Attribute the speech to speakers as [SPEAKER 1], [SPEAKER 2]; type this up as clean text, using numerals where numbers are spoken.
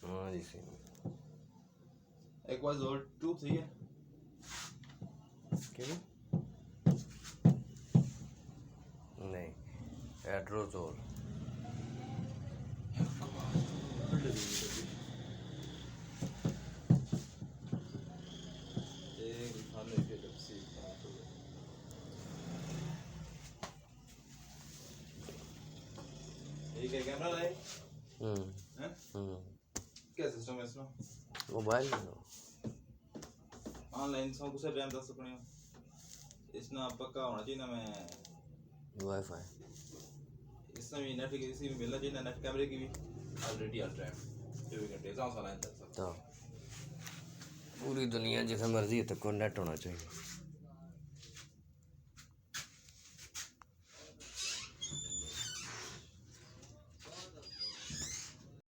[SPEAKER 1] हाँ जी सही।
[SPEAKER 2] एक बार जोर ट्यूब सही है
[SPEAKER 1] क्यों नहीं एड्रोजोल
[SPEAKER 2] ठीक है कैमरा लाए
[SPEAKER 1] हम्म
[SPEAKER 2] क्या सिस्टम है इसमें
[SPEAKER 1] मोबाइल
[SPEAKER 2] ऑनलाइन सब कुछ रैम दस सकने इसमें पक्का होना चाहिए ना मैं
[SPEAKER 1] वाईफाई
[SPEAKER 2] इसमें भी नेट इसी में मिलना चाहिए ना नेट कैमरे की भी ऑलरेडी अल्ट्रा है 24 घंटे साल साल तक
[SPEAKER 1] तो पूरी दुनिया जिसे मर्जी है तक नेट होना चाहिए।